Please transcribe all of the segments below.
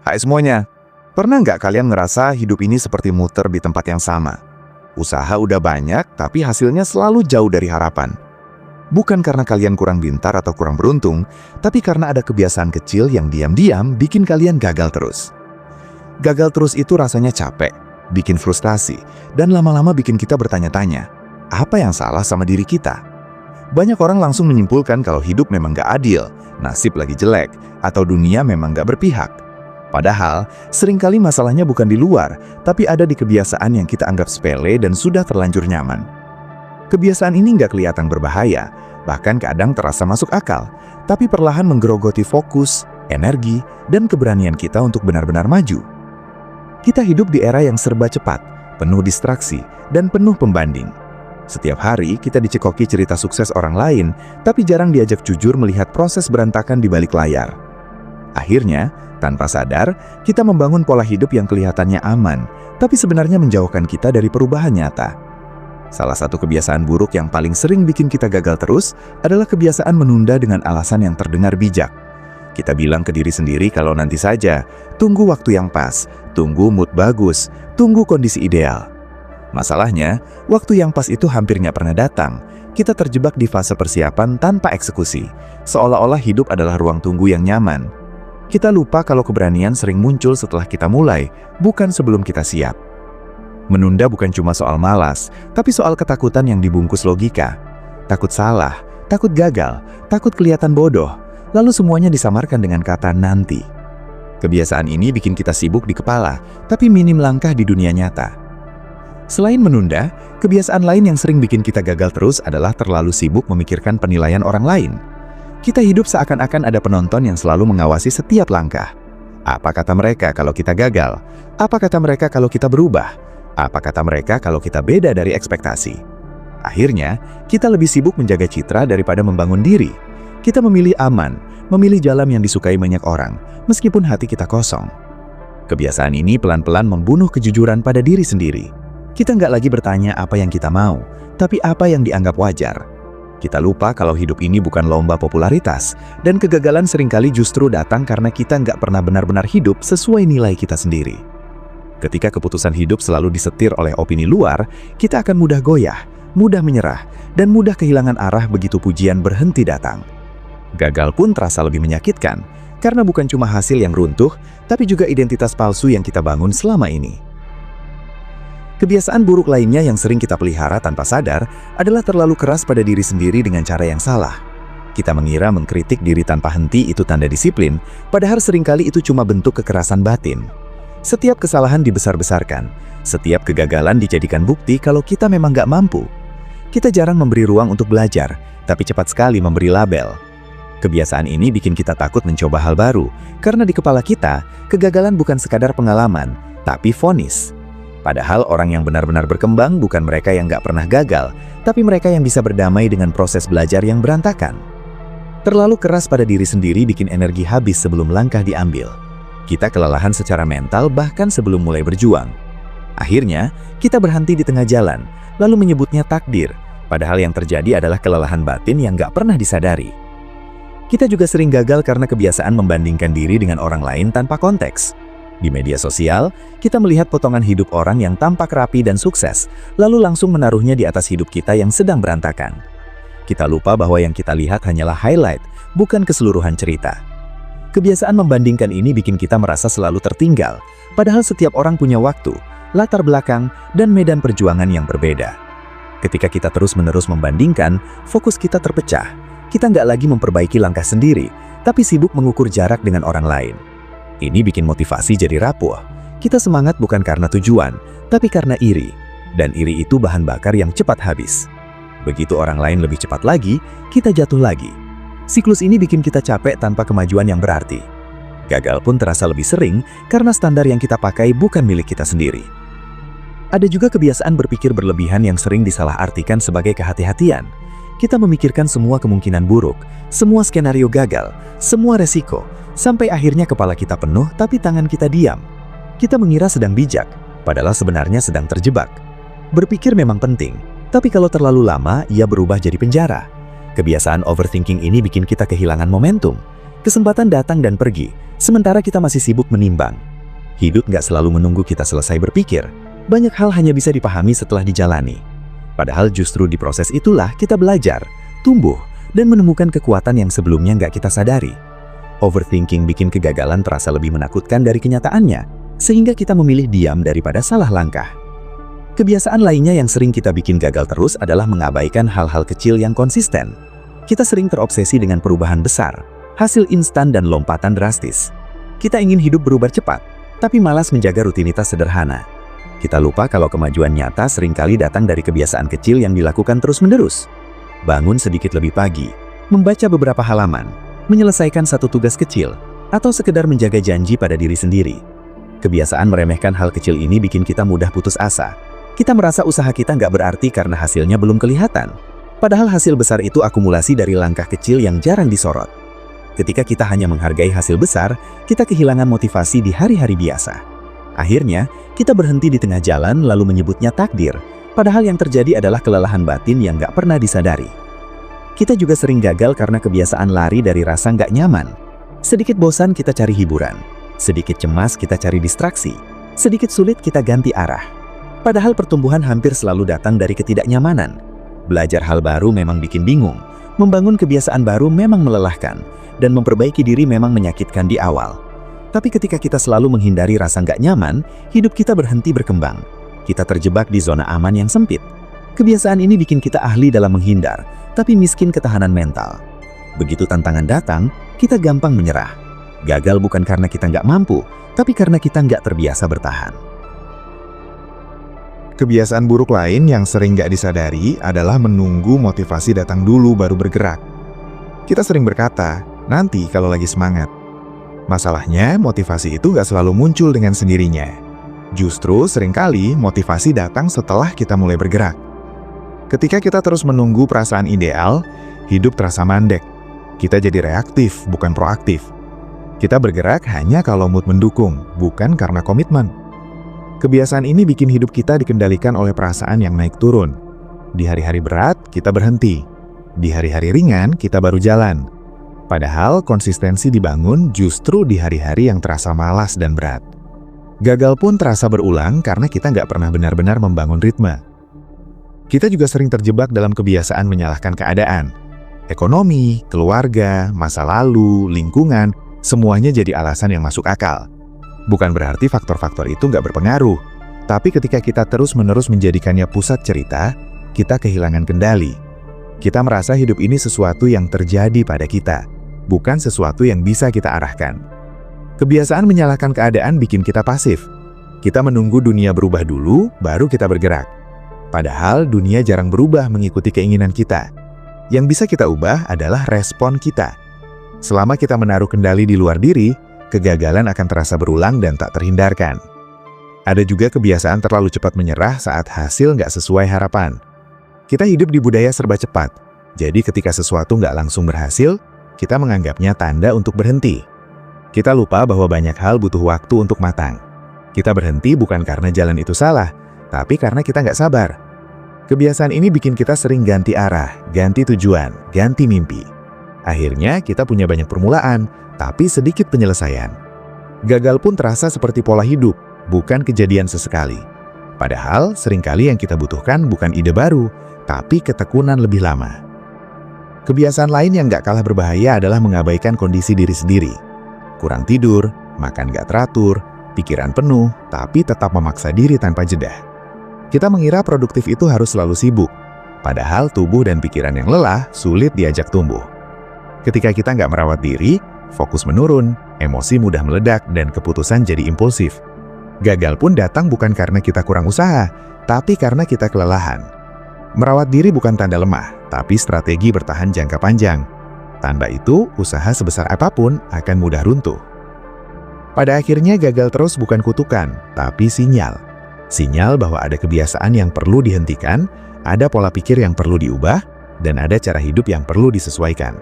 Hai semuanya, pernah nggak kalian ngerasa hidup ini seperti muter di tempat yang sama? Usaha udah banyak, tapi hasilnya selalu jauh dari harapan. Bukan karena kalian kurang pintar atau kurang beruntung, tapi karena ada kebiasaan kecil yang diam-diam bikin kalian gagal terus. Gagal terus itu rasanya capek, bikin frustasi, dan lama-lama bikin kita bertanya-tanya, apa yang salah sama diri kita? Banyak orang langsung menyimpulkan kalau hidup memang nggak adil, nasib lagi jelek, atau dunia memang nggak berpihak. Padahal, seringkali masalahnya bukan di luar, tapi ada di kebiasaan yang kita anggap sepele dan sudah terlanjur nyaman. Kebiasaan ini nggak kelihatan berbahaya, bahkan kadang terasa masuk akal, tapi perlahan menggerogoti fokus, energi, dan keberanian kita untuk benar-benar maju. Kita hidup di era yang serba cepat, penuh distraksi, dan penuh pembanding. Setiap hari kita dicekoki cerita sukses orang lain, tapi jarang diajak jujur melihat proses berantakan di balik layar. Akhirnya, tanpa sadar, kita membangun pola hidup yang kelihatannya aman, tapi sebenarnya menjauhkan kita dari perubahan nyata. Salah satu kebiasaan buruk yang paling sering bikin kita gagal terus adalah kebiasaan menunda dengan alasan yang terdengar bijak. Kita bilang ke diri sendiri kalau nanti saja, tunggu waktu yang pas, tunggu mood bagus, tunggu kondisi ideal. Masalahnya, waktu yang pas itu hampir nggak pernah datang. Kita terjebak di fase persiapan tanpa eksekusi, seolah-olah hidup adalah ruang tunggu yang nyaman. Kita lupa kalau keberanian sering muncul setelah kita mulai, bukan sebelum kita siap. Menunda bukan cuma soal malas, tapi soal ketakutan yang dibungkus logika. Takut salah, takut gagal, takut kelihatan bodoh, lalu semuanya disamarkan dengan kata nanti. Kebiasaan ini bikin kita sibuk di kepala, tapi minim langkah di dunia nyata. Selain menunda, kebiasaan lain yang sering bikin kita gagal terus adalah terlalu sibuk memikirkan penilaian orang lain. Kita hidup seakan-akan ada penonton yang selalu mengawasi setiap langkah. Apa kata mereka kalau kita gagal? Apa kata mereka kalau kita berubah? Apa kata mereka kalau kita beda dari ekspektasi? Akhirnya, kita lebih sibuk menjaga citra daripada membangun diri. Kita memilih aman, memilih jalan yang disukai banyak orang, meskipun hati kita kosong. Kebiasaan ini pelan-pelan membunuh kejujuran pada diri sendiri. Kita nggak lagi bertanya apa yang kita mau, tapi apa yang dianggap wajar. Kita lupa kalau hidup ini bukan lomba popularitas, dan kegagalan seringkali justru datang karena kita nggak pernah benar-benar hidup sesuai nilai kita sendiri. Ketika keputusan hidup selalu disetir oleh opini luar, kita akan mudah goyah, mudah menyerah, dan mudah kehilangan arah begitu pujian berhenti datang. Gagal pun terasa lebih menyakitkan, karena bukan cuma hasil yang runtuh, tapi juga identitas palsu yang kita bangun selama ini. Kebiasaan buruk lainnya yang sering kita pelihara tanpa sadar adalah terlalu keras pada diri sendiri dengan cara yang salah. Kita mengira mengkritik diri tanpa henti itu tanda disiplin, padahal seringkali itu cuma bentuk kekerasan batin. Setiap kesalahan dibesar-besarkan, setiap kegagalan dijadikan bukti kalau kita memang nggak mampu. Kita jarang memberi ruang untuk belajar, tapi cepat sekali memberi label. Kebiasaan ini bikin kita takut mencoba hal baru, karena di kepala kita, kegagalan bukan sekadar pengalaman, tapi vonis. Padahal orang yang benar-benar berkembang bukan mereka yang nggak pernah gagal, tapi mereka yang bisa berdamai dengan proses belajar yang berantakan. Terlalu keras pada diri sendiri bikin energi habis sebelum langkah diambil. Kita kelelahan secara mental bahkan sebelum mulai berjuang. Akhirnya, kita berhenti di tengah jalan, lalu menyebutnya takdir, padahal yang terjadi adalah kelelahan batin yang nggak pernah disadari. Kita juga sering gagal karena kebiasaan membandingkan diri dengan orang lain tanpa konteks. Di media sosial, kita melihat potongan hidup orang yang tampak rapi dan sukses, lalu langsung menaruhnya di atas hidup kita yang sedang berantakan. Kita lupa bahwa yang kita lihat hanyalah highlight, bukan keseluruhan cerita. Kebiasaan membandingkan ini bikin kita merasa selalu tertinggal, padahal setiap orang punya waktu, latar belakang, dan medan perjuangan yang berbeda. Ketika kita terus-menerus membandingkan, fokus kita terpecah. Kita nggak lagi memperbaiki langkah sendiri, tapi sibuk mengukur jarak dengan orang lain. Ini bikin motivasi jadi rapuh. Kita semangat bukan karena tujuan, tapi karena iri. Dan iri itu bahan bakar yang cepat habis. Begitu orang lain lebih cepat lagi, kita jatuh lagi. Siklus ini bikin kita capek tanpa kemajuan yang berarti. Gagal pun terasa lebih sering karena standar yang kita pakai bukan milik kita sendiri. Ada juga kebiasaan berpikir berlebihan yang sering disalahartikan sebagai kehati-hatian. Kita memikirkan semua kemungkinan buruk, semua skenario gagal, semua resiko, sampai akhirnya kepala kita penuh tapi tangan kita diam. Kita mengira sedang bijak, padahal sebenarnya sedang terjebak. Berpikir memang penting, tapi kalau terlalu lama, ia berubah jadi penjara. Kebiasaan overthinking ini bikin kita kehilangan momentum. Kesempatan datang dan pergi, Sementara kita masih sibuk menimbang. Hidup nggak selalu menunggu kita selesai berpikir. Banyak hal hanya bisa dipahami setelah dijalani. Padahal justru di proses itulah kita belajar, tumbuh, dan menemukan kekuatan yang sebelumnya nggak kita sadari. Overthinking bikin kegagalan terasa lebih menakutkan dari kenyataannya, sehingga kita memilih diam daripada salah langkah. Kebiasaan lainnya yang sering kita bikin gagal terus adalah mengabaikan hal-hal kecil yang konsisten. Kita sering terobsesi dengan perubahan besar, hasil instan dan lompatan drastis. Kita ingin hidup berubah cepat, tapi malas menjaga rutinitas sederhana. Kita lupa kalau kemajuan nyata seringkali datang dari kebiasaan kecil yang dilakukan terus-menerus. Bangun sedikit lebih pagi, membaca beberapa halaman, menyelesaikan satu tugas kecil, atau sekedar menjaga janji pada diri sendiri. Kebiasaan meremehkan hal kecil ini bikin kita mudah putus asa. Kita merasa usaha kita nggak berarti karena hasilnya belum kelihatan. Padahal hasil besar itu akumulasi dari langkah kecil yang jarang disorot. Ketika kita hanya menghargai hasil besar, kita kehilangan motivasi di hari-hari biasa. Akhirnya, kita berhenti di tengah jalan lalu menyebutnya takdir, padahal yang terjadi adalah kelelahan batin yang nggak pernah disadari. Kita juga sering gagal karena kebiasaan lari dari rasa nggak nyaman. Sedikit bosan kita cari hiburan, sedikit cemas kita cari distraksi, sedikit sulit kita ganti arah. Padahal pertumbuhan hampir selalu datang dari ketidaknyamanan. Belajar hal baru memang bikin bingung, membangun kebiasaan baru memang melelahkan, dan memperbaiki diri memang menyakitkan di awal. Tapi ketika kita selalu menghindari rasa nggak nyaman, hidup kita berhenti berkembang. Kita terjebak di zona aman yang sempit. Kebiasaan ini bikin kita ahli dalam menghindar, tapi miskin ketahanan mental. Begitu tantangan datang, kita gampang menyerah. Gagal bukan karena kita nggak mampu, tapi karena kita nggak terbiasa bertahan. Kebiasaan buruk lain yang sering nggak disadari adalah menunggu motivasi datang dulu baru bergerak. Kita sering berkata, nanti kalau lagi semangat. Masalahnya, motivasi itu nggak selalu muncul dengan sendirinya. Justru seringkali motivasi datang setelah kita mulai bergerak. Ketika kita terus menunggu perasaan ideal, hidup terasa mandek. Kita jadi reaktif, bukan proaktif. Kita bergerak hanya kalau mood mendukung, bukan karena komitmen. Kebiasaan ini bikin hidup kita dikendalikan oleh perasaan yang naik turun. Di hari-hari berat, kita berhenti. Di hari-hari ringan, kita baru jalan. Padahal konsistensi dibangun justru di hari-hari yang terasa malas dan berat. Gagal pun terasa berulang karena kita nggak pernah benar-benar membangun ritme. Kita juga sering terjebak dalam kebiasaan menyalahkan keadaan. Ekonomi, keluarga, masa lalu, lingkungan, semuanya jadi alasan yang masuk akal. Bukan berarti faktor-faktor itu nggak berpengaruh, tapi ketika kita terus-menerus menjadikannya pusat cerita, kita kehilangan kendali. Kita merasa hidup ini sesuatu yang terjadi pada kita, bukan sesuatu yang bisa kita arahkan. Kebiasaan menyalahkan keadaan bikin kita pasif. Kita menunggu dunia berubah dulu, baru kita bergerak. Padahal dunia jarang berubah mengikuti keinginan kita. Yang bisa kita ubah adalah respon kita. Selama kita menaruh kendali di luar diri, kegagalan akan terasa berulang dan tak terhindarkan. Ada juga kebiasaan terlalu cepat menyerah saat hasil nggak sesuai harapan. Kita hidup di budaya serba cepat, jadi ketika sesuatu nggak langsung berhasil, kita menganggapnya tanda untuk berhenti. Kita lupa bahwa banyak hal butuh waktu untuk matang. Kita berhenti bukan karena jalan itu salah, tapi karena kita nggak sabar. Kebiasaan ini bikin kita sering ganti arah, ganti tujuan, ganti mimpi. Akhirnya kita punya banyak permulaan, tapi sedikit penyelesaian. Gagal pun terasa seperti pola hidup, bukan kejadian sesekali. Padahal seringkali yang kita butuhkan bukan ide baru, tapi ketekunan lebih lama. Kebiasaan lain yang gak kalah berbahaya adalah mengabaikan kondisi diri sendiri. Kurang tidur, makan gak teratur, pikiran penuh, tapi tetap memaksa diri tanpa jeda. Kita mengira produktif itu harus selalu sibuk, padahal tubuh dan pikiran yang lelah sulit diajak tumbuh. Ketika kita nggak merawat diri, fokus menurun, emosi mudah meledak, dan keputusan jadi impulsif. Gagal pun datang bukan karena kita kurang usaha, tapi karena kita kelelahan. Merawat diri bukan tanda lemah, tapi strategi bertahan jangka panjang. Tanpa itu, usaha sebesar apapun akan mudah runtuh. Pada akhirnya gagal terus bukan kutukan, tapi sinyal. Sinyal bahwa ada kebiasaan yang perlu dihentikan, ada pola pikir yang perlu diubah, dan ada cara hidup yang perlu disesuaikan.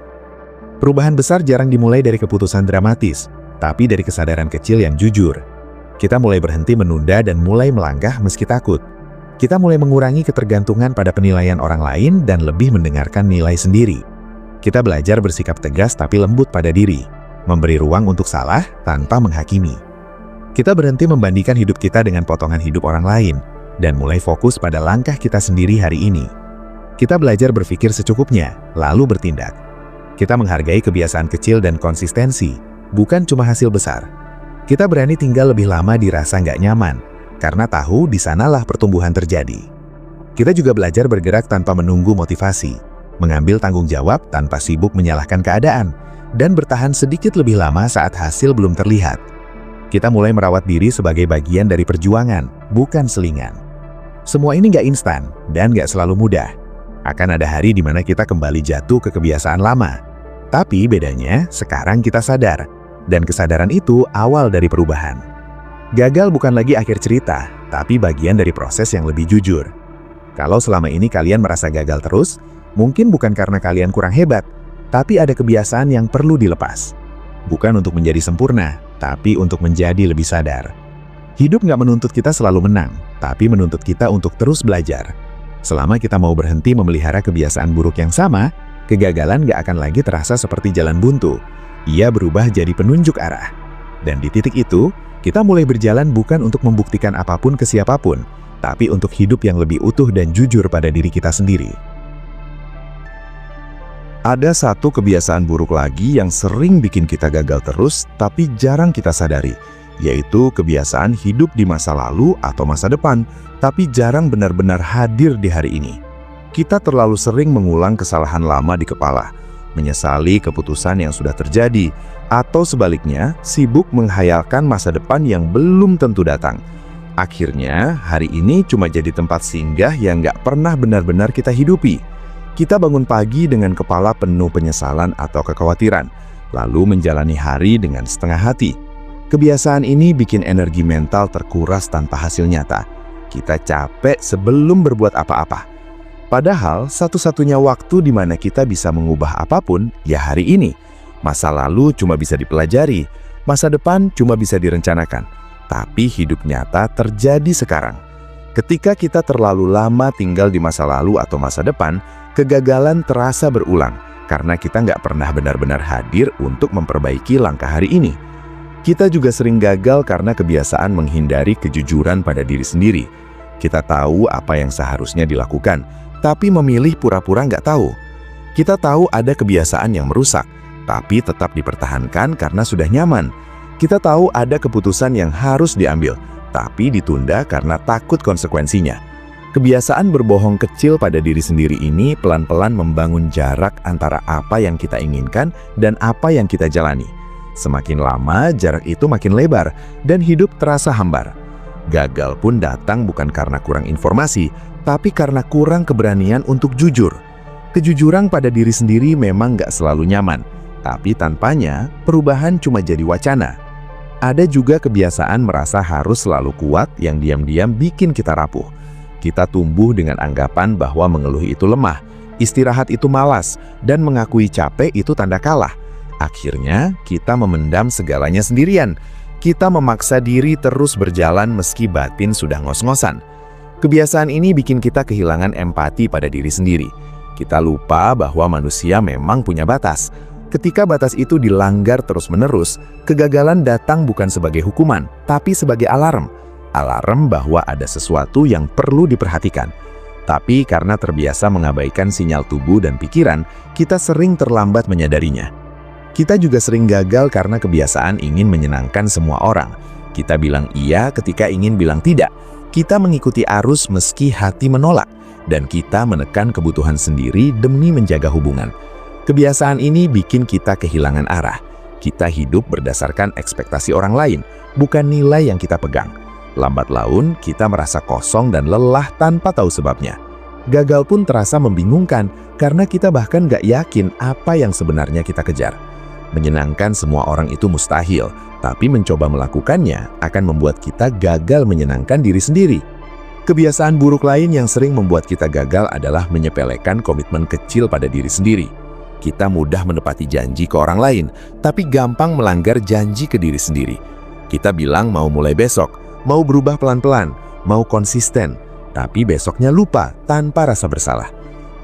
Perubahan besar jarang dimulai dari keputusan dramatis, tapi dari kesadaran kecil yang jujur. Kita mulai berhenti menunda dan mulai melangkah meski takut. Kita mulai mengurangi ketergantungan pada penilaian orang lain dan lebih mendengarkan nilai sendiri. Kita belajar bersikap tegas tapi lembut pada diri. memberi ruang untuk salah tanpa menghakimi. Kita berhenti membandingkan hidup kita dengan potongan hidup orang lain, dan mulai fokus pada langkah kita sendiri hari ini. Kita belajar berpikir secukupnya, lalu bertindak. Kita menghargai kebiasaan kecil dan konsistensi, bukan cuma hasil besar. Kita berani tinggal lebih lama di rasa nggak nyaman, karena tahu di sanalah pertumbuhan terjadi. Kita juga belajar bergerak tanpa menunggu motivasi, mengambil tanggung jawab tanpa sibuk menyalahkan keadaan, dan bertahan sedikit lebih lama saat hasil belum terlihat. Kita mulai merawat diri sebagai bagian dari perjuangan, bukan selingan. Semua ini nggak instan dan nggak selalu mudah. Akan ada hari di mana kita kembali jatuh ke kebiasaan lama. Tapi bedanya, sekarang kita sadar, dan kesadaran itu awal dari perubahan. Gagal bukan lagi akhir cerita, tapi bagian dari proses yang lebih jujur. Kalau selama ini kalian merasa gagal terus, mungkin bukan karena kalian kurang hebat, tapi ada kebiasaan yang perlu dilepas. Bukan untuk menjadi sempurna, tapi untuk menjadi lebih sadar. Hidup nggak menuntut kita selalu menang, tapi menuntut kita untuk terus belajar. Selama kita mau berhenti memelihara kebiasaan buruk yang sama, kegagalan nggak akan lagi terasa seperti jalan buntu. Ia berubah jadi penunjuk arah. Dan di titik itu, kita mulai berjalan bukan untuk membuktikan apapun ke siapapun, tapi untuk hidup yang lebih utuh dan jujur pada diri kita sendiri. Ada satu kebiasaan buruk lagi yang sering bikin kita gagal terus, tapi jarang kita sadari, yaitu kebiasaan hidup di masa lalu atau masa depan, tapi jarang benar-benar hadir di hari ini. Kita terlalu sering mengulang kesalahan lama di kepala, menyesali keputusan yang sudah terjadi, atau sebaliknya, sibuk menghayalkan masa depan yang belum tentu datang. Akhirnya, hari ini cuma jadi tempat singgah yang nggak pernah benar-benar kita hidupi. Kita bangun pagi dengan kepala penuh penyesalan atau kekhawatiran, lalu menjalani hari dengan setengah hati. Kebiasaan ini bikin energi mental terkuras tanpa hasil nyata. Kita capek sebelum berbuat apa-apa. Padahal satu-satunya waktu di mana kita bisa mengubah apapun ya hari ini. Masa lalu cuma bisa dipelajari, masa depan cuma bisa direncanakan. Tapi hidup nyata terjadi sekarang. Ketika kita terlalu lama tinggal di masa lalu atau masa depan, kegagalan terasa berulang karena kita nggak pernah benar-benar hadir untuk memperbaiki langkah hari ini. Kita juga sering gagal karena kebiasaan menghindari kejujuran pada diri sendiri. Kita tahu apa yang seharusnya dilakukan, tapi memilih pura-pura nggak tahu. Kita tahu ada kebiasaan yang merusak, tapi tetap dipertahankan karena sudah nyaman. Kita tahu ada keputusan yang harus diambil, tapi ditunda karena takut konsekuensinya. Kebiasaan berbohong kecil pada diri sendiri ini pelan-pelan membangun jarak antara apa yang kita inginkan dan apa yang kita jalani. Semakin lama, jarak itu makin lebar, dan hidup terasa hambar. Gagal pun datang bukan karena kurang informasi, tapi karena kurang keberanian untuk jujur. Kejujuran pada diri sendiri memang nggak selalu nyaman, tapi tanpanya, perubahan cuma jadi wacana. Ada juga kebiasaan merasa harus selalu kuat yang diam-diam bikin kita rapuh. Kita tumbuh dengan anggapan bahwa mengeluh itu lemah, istirahat itu malas, dan mengakui capek itu tanda kalah. Akhirnya, kita memendam segalanya sendirian. Kita memaksa diri terus berjalan meski batin sudah ngos-ngosan. Kebiasaan ini bikin kita kehilangan empati pada diri sendiri. Kita lupa bahwa manusia memang punya batas. Ketika batas itu dilanggar terus-menerus, kegagalan datang bukan sebagai hukuman, tapi sebagai alarm. Alarm bahwa ada sesuatu yang perlu diperhatikan. Tapi karena terbiasa mengabaikan sinyal tubuh dan pikiran, kita sering terlambat menyadarinya. Kita juga sering gagal karena kebiasaan ingin menyenangkan semua orang. Kita bilang iya ketika ingin bilang tidak. Kita mengikuti arus meski hati menolak. Dan kita menekan kebutuhan sendiri demi menjaga hubungan. Kebiasaan ini bikin kita kehilangan arah. Kita hidup berdasarkan ekspektasi orang lain, bukan nilai yang kita pegang. Lambat laun, kita merasa kosong dan lelah tanpa tahu sebabnya. Gagal pun terasa membingungkan karena kita bahkan gak yakin apa yang sebenarnya kita kejar. Menyenangkan semua orang itu mustahil, tapi mencoba melakukannya akan membuat kita gagal menyenangkan diri sendiri. Kebiasaan buruk lain yang sering membuat kita gagal adalah menyepelekan komitmen kecil pada diri sendiri. Kita mudah menepati janji ke orang lain, tapi gampang melanggar janji ke diri sendiri. Kita bilang mau mulai besok, mau berubah pelan-pelan, mau konsisten, tapi besoknya lupa tanpa rasa bersalah.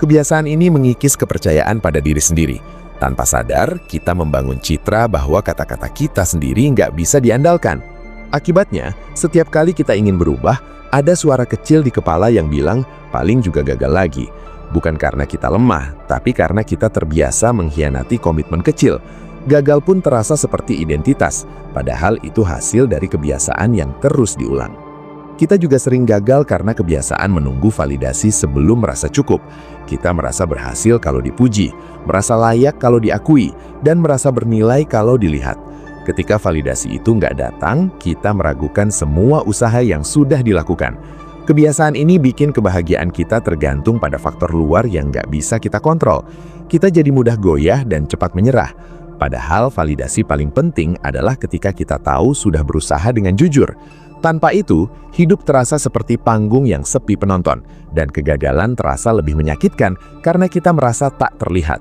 Kebiasaan ini mengikis kepercayaan pada diri sendiri. Tanpa sadar, kita membangun citra bahwa kata-kata kita sendiri nggak bisa diandalkan. Akibatnya, setiap kali kita ingin berubah, ada suara kecil di kepala yang bilang, paling juga gagal lagi. Bukan karena kita lemah, tapi karena kita terbiasa mengkhianati komitmen kecil. Gagal pun terasa seperti identitas, padahal itu hasil dari kebiasaan yang terus diulang. Kita juga sering gagal karena kebiasaan menunggu validasi sebelum merasa cukup. Kita merasa berhasil kalau dipuji, merasa layak kalau diakui, dan merasa bernilai kalau dilihat. Ketika validasi itu nggak datang, kita meragukan semua usaha yang sudah dilakukan. Kebiasaan ini bikin kebahagiaan kita tergantung pada faktor luar yang nggak bisa kita kontrol. Kita jadi mudah goyah dan cepat menyerah. Padahal validasi paling penting adalah ketika kita tahu sudah berusaha dengan jujur. Tanpa itu, hidup terasa seperti panggung yang sepi penonton, dan kegagalan terasa lebih menyakitkan karena kita merasa tak terlihat.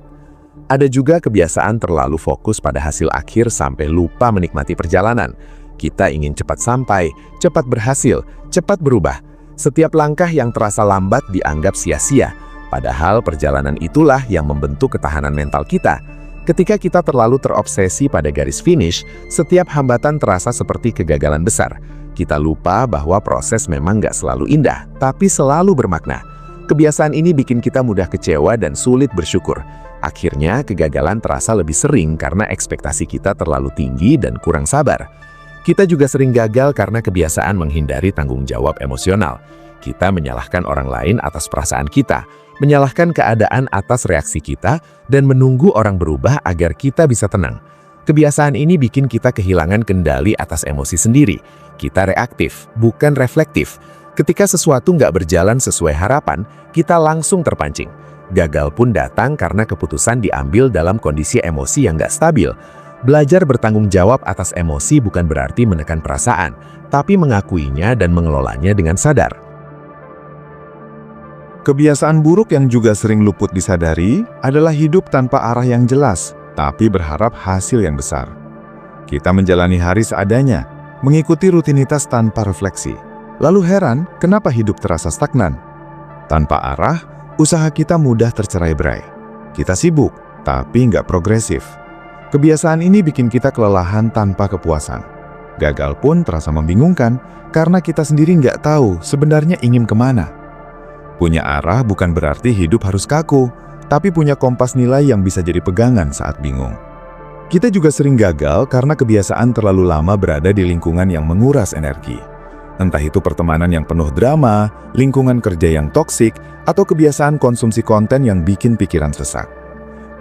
Ada juga kebiasaan terlalu fokus pada hasil akhir sampai lupa menikmati perjalanan. Kita ingin cepat sampai, cepat berhasil, cepat berubah. Setiap langkah yang terasa lambat dianggap sia-sia, padahal perjalanan itulah yang membentuk ketahanan mental kita. Ketika kita terlalu terobsesi pada garis finish, setiap hambatan terasa seperti kegagalan besar. Kita lupa bahwa proses memang nggak selalu indah, tapi selalu bermakna. Kebiasaan ini bikin kita mudah kecewa dan sulit bersyukur. Akhirnya, kegagalan terasa lebih sering karena ekspektasi kita terlalu tinggi dan kurang sabar. Kita juga sering gagal karena kebiasaan menghindari tanggung jawab emosional. Kita menyalahkan orang lain atas perasaan kita, menyalahkan keadaan atas reaksi kita, dan menunggu orang berubah agar kita bisa tenang. Kebiasaan ini bikin kita kehilangan kendali atas emosi sendiri. Kita reaktif, bukan reflektif. Ketika sesuatu nggak berjalan sesuai harapan, kita langsung terpancing. Gagal pun datang karena keputusan diambil dalam kondisi emosi yang nggak stabil. Belajar bertanggung jawab atas emosi bukan berarti menekan perasaan, tapi mengakuinya dan mengelolanya dengan sadar. Kebiasaan buruk yang juga sering luput disadari adalah hidup tanpa arah yang jelas, tapi berharap hasil yang besar. Kita menjalani hari seadanya, mengikuti rutinitas tanpa refleksi. Lalu heran, kenapa hidup terasa stagnan? Tanpa arah, usaha kita mudah tercerai-berai. Kita sibuk, tapi nggak progresif. Kebiasaan ini bikin kita kelelahan tanpa kepuasan. Gagal pun terasa membingungkan, karena kita sendiri nggak tahu sebenarnya ingin kemana. Punya arah bukan berarti hidup harus kaku, tapi punya kompas nilai yang bisa jadi pegangan saat bingung. Kita juga sering gagal karena kebiasaan terlalu lama berada di lingkungan yang menguras energi. Entah itu pertemanan yang penuh drama, lingkungan kerja yang toksik, atau kebiasaan konsumsi konten yang bikin pikiran sesak.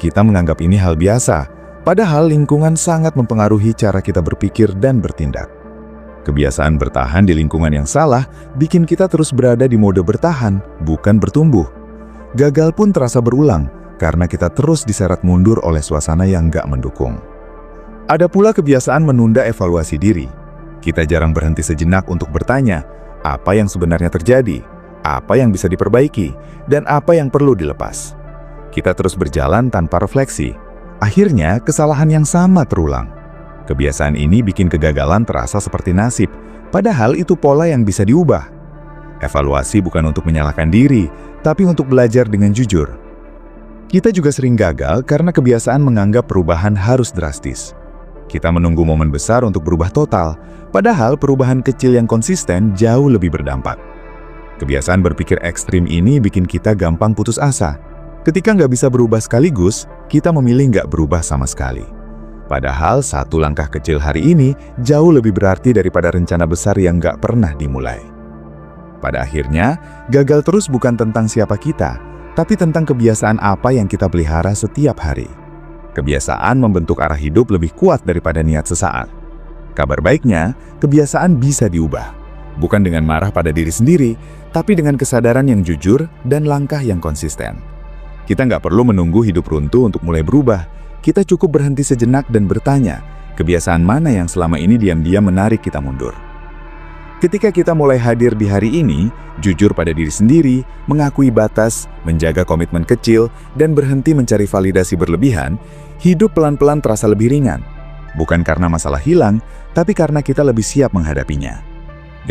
Kita menganggap ini hal biasa, padahal lingkungan sangat mempengaruhi cara kita berpikir dan bertindak. Kebiasaan bertahan di lingkungan yang salah bikin kita terus berada di mode bertahan, bukan bertumbuh. Gagal pun terasa berulang, karena kita terus diseret mundur oleh suasana yang nggak mendukung. Ada pula kebiasaan menunda evaluasi diri. Kita jarang berhenti sejenak untuk bertanya, apa yang sebenarnya terjadi, apa yang bisa diperbaiki, dan apa yang perlu dilepas. Kita terus berjalan tanpa refleksi. Akhirnya, kesalahan yang sama terulang. Kebiasaan ini bikin kegagalan terasa seperti nasib, padahal itu pola yang bisa diubah. Evaluasi bukan untuk menyalahkan diri, tapi untuk belajar dengan jujur. Kita juga sering gagal karena kebiasaan menganggap perubahan harus drastis. Kita menunggu momen besar untuk berubah total, padahal perubahan kecil yang konsisten jauh lebih berdampak. Kebiasaan berpikir ekstrim ini bikin kita gampang putus asa. Ketika nggak bisa berubah sekaligus, kita memilih nggak berubah sama sekali. Padahal satu langkah kecil hari ini jauh lebih berarti daripada rencana besar yang nggak pernah dimulai. Pada akhirnya, gagal terus bukan tentang siapa kita, tapi tentang kebiasaan apa yang kita pelihara setiap hari. Kebiasaan membentuk arah hidup lebih kuat daripada niat sesaat. Kabar baiknya, kebiasaan bisa diubah. Bukan dengan marah pada diri sendiri, tapi dengan kesadaran yang jujur dan langkah yang konsisten. Kita nggak perlu menunggu hidup runtuh untuk mulai berubah. Kita cukup berhenti sejenak dan bertanya, kebiasaan mana yang selama ini diam-diam menarik kita mundur. Ketika kita mulai hadir di hari ini, jujur pada diri sendiri, mengakui batas, menjaga komitmen kecil, dan berhenti mencari validasi berlebihan, hidup pelan-pelan terasa lebih ringan. Bukan karena masalah hilang, tapi karena kita lebih siap menghadapinya.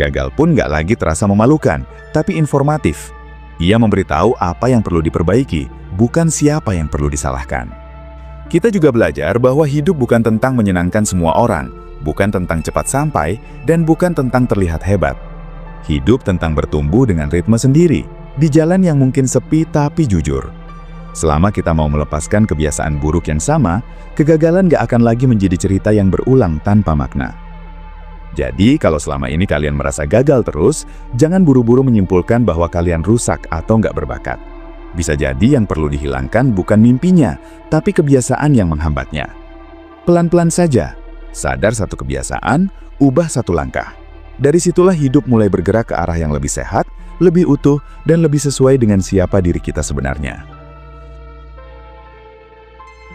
Gagal pun nggak lagi terasa memalukan, tapi informatif. Ia memberitahu apa yang perlu diperbaiki, bukan siapa yang perlu disalahkan. Kita juga belajar bahwa hidup bukan tentang menyenangkan semua orang, bukan tentang cepat sampai, dan bukan tentang terlihat hebat. Hidup tentang bertumbuh dengan ritme sendiri, di jalan yang mungkin sepi tapi jujur. Selama kita mau melepaskan kebiasaan buruk yang sama, kegagalan gak akan lagi menjadi cerita yang berulang tanpa makna. Jadi, kalau selama ini kalian merasa gagal terus, jangan buru-buru menyimpulkan bahwa kalian rusak atau nggak berbakat. Bisa jadi yang perlu dihilangkan bukan mimpinya, tapi kebiasaan yang menghambatnya. Pelan-pelan saja, sadar satu kebiasaan, ubah satu langkah. Dari situlah hidup mulai bergerak ke arah yang lebih sehat, lebih utuh, dan lebih sesuai dengan siapa diri kita sebenarnya.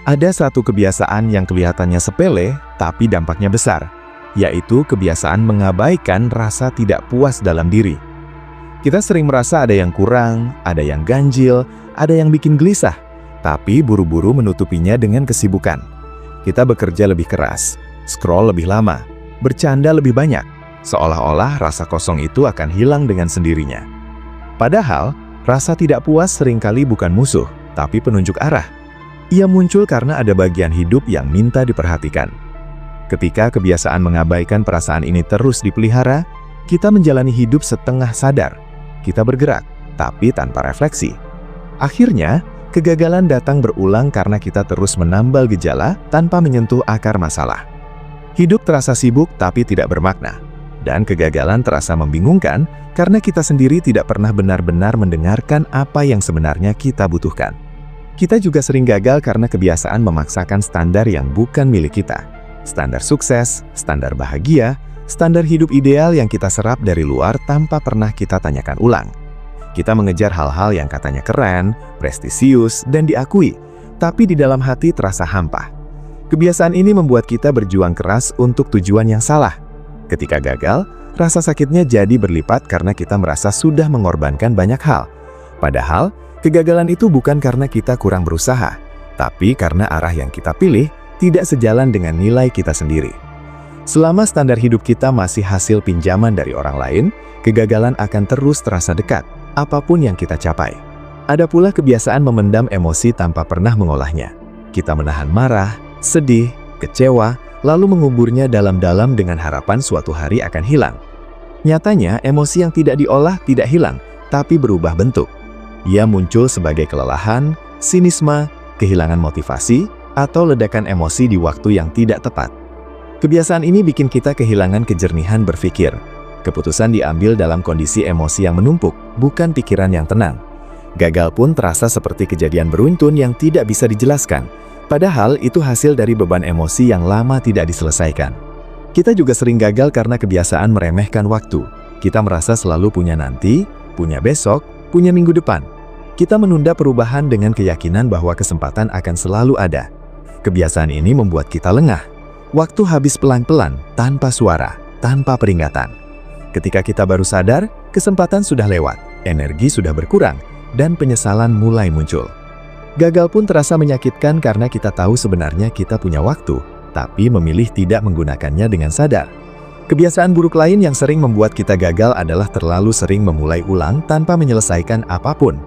Ada satu kebiasaan yang kelihatannya sepele, tapi dampaknya besar, yaitu kebiasaan mengabaikan rasa tidak puas dalam diri. Kita sering merasa ada yang kurang, ada yang ganjil, ada yang bikin gelisah, tapi buru-buru menutupinya dengan kesibukan. Kita bekerja lebih keras, scroll lebih lama, bercanda lebih banyak, seolah-olah rasa kosong itu akan hilang dengan sendirinya. Padahal, rasa tidak puas seringkali bukan musuh, tapi penunjuk arah. Ia muncul karena ada bagian hidup yang minta diperhatikan. Ketika kebiasaan mengabaikan perasaan ini terus dipelihara, kita menjalani hidup setengah sadar. Kita bergerak, tapi tanpa refleksi. Akhirnya, kegagalan datang berulang karena kita terus menambal gejala tanpa menyentuh akar masalah. Hidup terasa sibuk tapi tidak bermakna. Dan kegagalan terasa membingungkan karena kita sendiri tidak pernah benar-benar mendengarkan apa yang sebenarnya kita butuhkan. Kita juga sering gagal karena kebiasaan memaksakan standar yang bukan milik kita. Standar sukses, standar bahagia, standar hidup ideal yang kita serap dari luar tanpa pernah kita tanyakan ulang. Kita mengejar hal-hal yang katanya keren, prestisius, dan diakui, tapi di dalam hati terasa hampa. Kebiasaan ini membuat kita berjuang keras untuk tujuan yang salah. Ketika gagal, rasa sakitnya jadi berlipat karena kita merasa sudah mengorbankan banyak hal. Padahal, kegagalan itu bukan karena kita kurang berusaha, tapi karena arah yang kita pilih tidak sejalan dengan nilai kita sendiri. Selama standar hidup kita masih hasil pinjaman dari orang lain, kegagalan akan terus terasa dekat, apapun yang kita capai. Ada pula kebiasaan memendam emosi tanpa pernah mengolahnya. Kita menahan marah, sedih, kecewa, lalu menguburnya dalam-dalam dengan harapan suatu hari akan hilang. Nyatanya, emosi yang tidak diolah tidak hilang, tapi berubah bentuk. Ia muncul sebagai kelelahan, sinisme, kehilangan motivasi, atau ledakan emosi di waktu yang tidak tepat. Kebiasaan ini bikin kita kehilangan kejernihan berpikir. Keputusan diambil dalam kondisi emosi yang menumpuk, bukan pikiran yang tenang. Gagal pun terasa seperti kejadian beruntun yang tidak bisa dijelaskan, padahal itu hasil dari beban emosi yang lama tidak diselesaikan. Kita juga sering gagal karena kebiasaan meremehkan waktu. Kita merasa selalu punya nanti, punya besok, punya minggu depan. Kita menunda perubahan dengan keyakinan bahwa kesempatan akan selalu ada. Kebiasaan ini membuat kita lengah. Waktu habis pelan-pelan, tanpa suara, tanpa peringatan. Ketika kita baru sadar, kesempatan sudah lewat, energi sudah berkurang, dan penyesalan mulai muncul. Gagal pun terasa menyakitkan karena kita tahu sebenarnya kita punya waktu, tapi memilih tidak menggunakannya dengan sadar. Kebiasaan buruk lain yang sering membuat kita gagal adalah terlalu sering memulai ulang tanpa menyelesaikan apapun.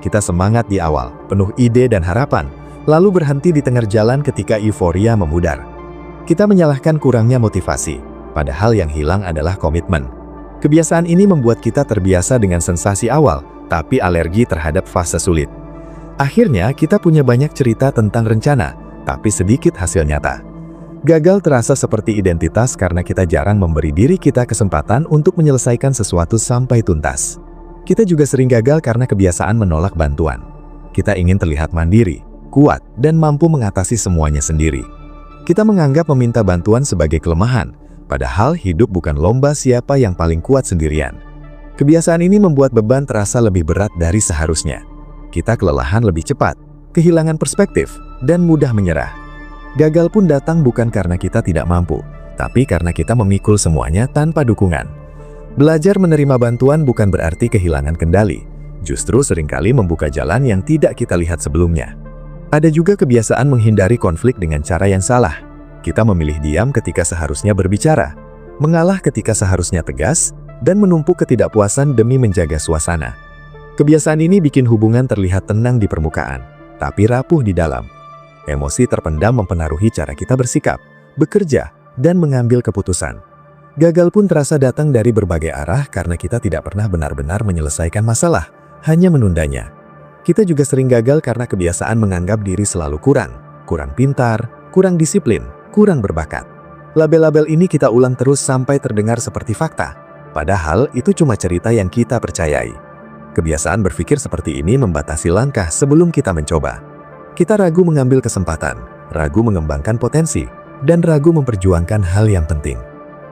Kita semangat di awal, penuh ide dan harapan, lalu berhenti di tengah jalan ketika euforia memudar. Kita menyalahkan kurangnya motivasi, padahal yang hilang adalah komitmen. Kebiasaan ini membuat kita terbiasa dengan sensasi awal, tapi alergi terhadap fase sulit. Akhirnya, kita punya banyak cerita tentang rencana, tapi sedikit hasil nyata. Gagal terasa seperti identitas karena kita jarang memberi diri kita kesempatan untuk menyelesaikan sesuatu sampai tuntas. Kita juga sering gagal karena kebiasaan menolak bantuan. Kita ingin terlihat mandiri, kuat, dan mampu mengatasi semuanya sendiri. Kita menganggap meminta bantuan sebagai kelemahan, padahal hidup bukan lomba siapa yang paling kuat sendirian. Kebiasaan ini membuat beban terasa lebih berat dari seharusnya. Kita kelelahan lebih cepat, kehilangan perspektif, dan mudah menyerah. Gagal pun datang bukan karena kita tidak mampu, tapi karena kita memikul semuanya tanpa dukungan. Belajar menerima bantuan bukan berarti kehilangan kendali, justru seringkali membuka jalan yang tidak kita lihat sebelumnya. Ada juga kebiasaan menghindari konflik dengan cara yang salah. Kita memilih diam ketika seharusnya berbicara, mengalah ketika seharusnya tegas, dan menumpuk ketidakpuasan demi menjaga suasana. Kebiasaan ini bikin hubungan terlihat tenang di permukaan, tapi rapuh di dalam. Emosi terpendam mempengaruhi cara kita bersikap, bekerja, dan mengambil keputusan. Gagal pun terasa datang dari berbagai arah karena kita tidak pernah benar-benar menyelesaikan masalah, hanya menundanya. Kita juga sering gagal karena kebiasaan menganggap diri selalu kurang pintar, kurang disiplin, kurang berbakat. Label-label ini kita ulang terus sampai terdengar seperti fakta, padahal itu cuma cerita yang kita percayai. Kebiasaan berpikir seperti ini membatasi langkah sebelum kita mencoba. Kita ragu mengambil kesempatan, ragu mengembangkan potensi, dan ragu memperjuangkan hal yang penting.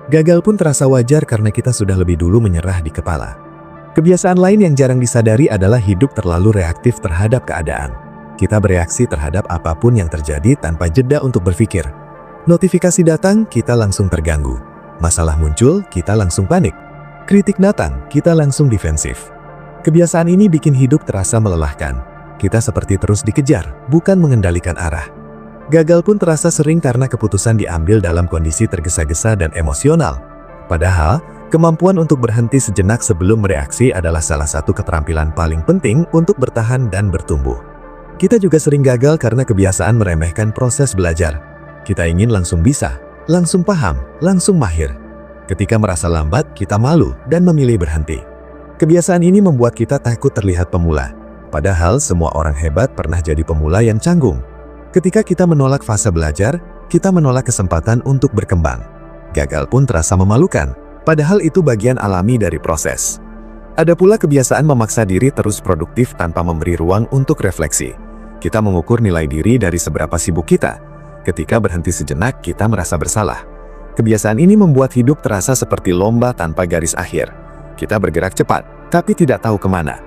Gagal pun terasa wajar karena kita sudah lebih dulu menyerah di kepala. Kebiasaan lain yang jarang disadari adalah hidup terlalu reaktif terhadap keadaan. Kita bereaksi terhadap apapun yang terjadi tanpa jeda untuk berpikir. Notifikasi datang, kita langsung terganggu. Masalah muncul, kita langsung panik. Kritik datang, kita langsung defensif. Kebiasaan ini bikin hidup terasa melelahkan. Kita seperti terus dikejar, bukan mengendalikan arah. Gagal pun terasa sering karena keputusan diambil dalam kondisi tergesa-gesa dan emosional. Padahal, kemampuan untuk berhenti sejenak sebelum bereaksi adalah salah satu keterampilan paling penting untuk bertahan dan bertumbuh. Kita juga sering gagal karena kebiasaan meremehkan proses belajar. Kita ingin langsung bisa, langsung paham, langsung mahir. Ketika merasa lambat, kita malu dan memilih berhenti. Kebiasaan ini membuat kita takut terlihat pemula. Padahal semua orang hebat pernah jadi pemula yang canggung. Ketika kita menolak fase belajar, kita menolak kesempatan untuk berkembang. Gagal pun terasa memalukan, padahal itu bagian alami dari proses. Ada pula kebiasaan memaksa diri terus produktif tanpa memberi ruang untuk refleksi. Kita mengukur nilai diri dari seberapa sibuk kita. Ketika berhenti sejenak, kita merasa bersalah. Kebiasaan ini membuat hidup terasa seperti lomba tanpa garis akhir. Kita bergerak cepat, tapi tidak tahu kemana.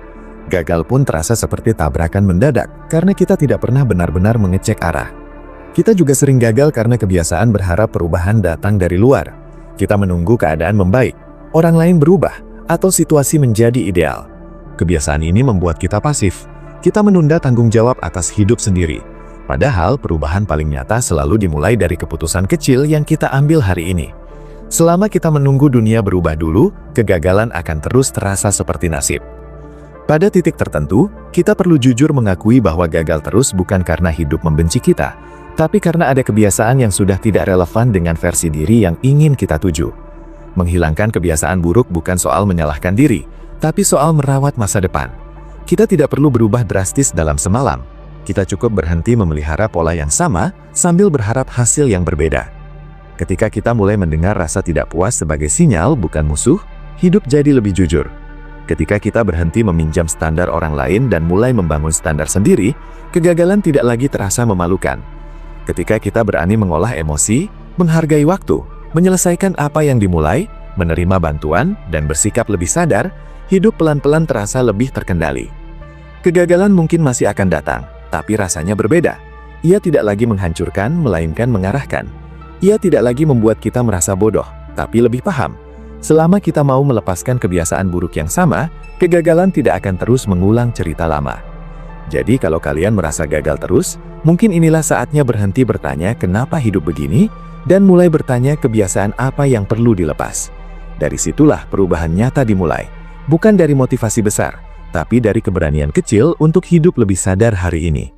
Gagal pun terasa seperti tabrakan mendadak, karena kita tidak pernah benar-benar mengecek arah. Kita juga sering gagal karena kebiasaan berharap perubahan datang dari luar. Kita menunggu keadaan membaik, orang lain berubah, atau situasi menjadi ideal. Kebiasaan ini membuat kita pasif. Kita menunda tanggung jawab atas hidup sendiri. Padahal perubahan paling nyata selalu dimulai dari keputusan kecil yang kita ambil hari ini. Selama kita menunggu dunia berubah dulu, kegagalan akan terus terasa seperti nasib. Pada titik tertentu, kita perlu jujur mengakui bahwa gagal terus bukan karena hidup membenci kita, tapi karena ada kebiasaan yang sudah tidak relevan dengan versi diri yang ingin kita tuju. Menghilangkan kebiasaan buruk bukan soal menyalahkan diri, tapi soal merawat masa depan. Kita tidak perlu berubah drastis dalam semalam. Kita cukup berhenti memelihara pola yang sama sambil berharap hasil yang berbeda. Ketika kita mulai mendengar rasa tidak puas sebagai sinyal bukan musuh, hidup jadi lebih jujur. Ketika kita berhenti meminjam standar orang lain dan mulai membangun standar sendiri, kegagalan tidak lagi terasa memalukan. Ketika kita berani mengolah emosi, menghargai waktu, menyelesaikan apa yang dimulai, menerima bantuan, dan bersikap lebih sadar, hidup pelan-pelan terasa lebih terkendali. Kegagalan mungkin masih akan datang, tapi rasanya berbeda. Ia tidak lagi menghancurkan, melainkan mengarahkan. Ia tidak lagi membuat kita merasa bodoh, tapi lebih paham. Selama kita mau melepaskan kebiasaan buruk yang sama, kegagalan tidak akan terus mengulang cerita lama. Jadi kalau kalian merasa gagal terus, mungkin inilah saatnya berhenti bertanya kenapa hidup begini, dan mulai bertanya kebiasaan apa yang perlu dilepas. Dari situlah perubahan nyata dimulai. Bukan dari motivasi besar, tapi dari keberanian kecil untuk hidup lebih sadar hari ini.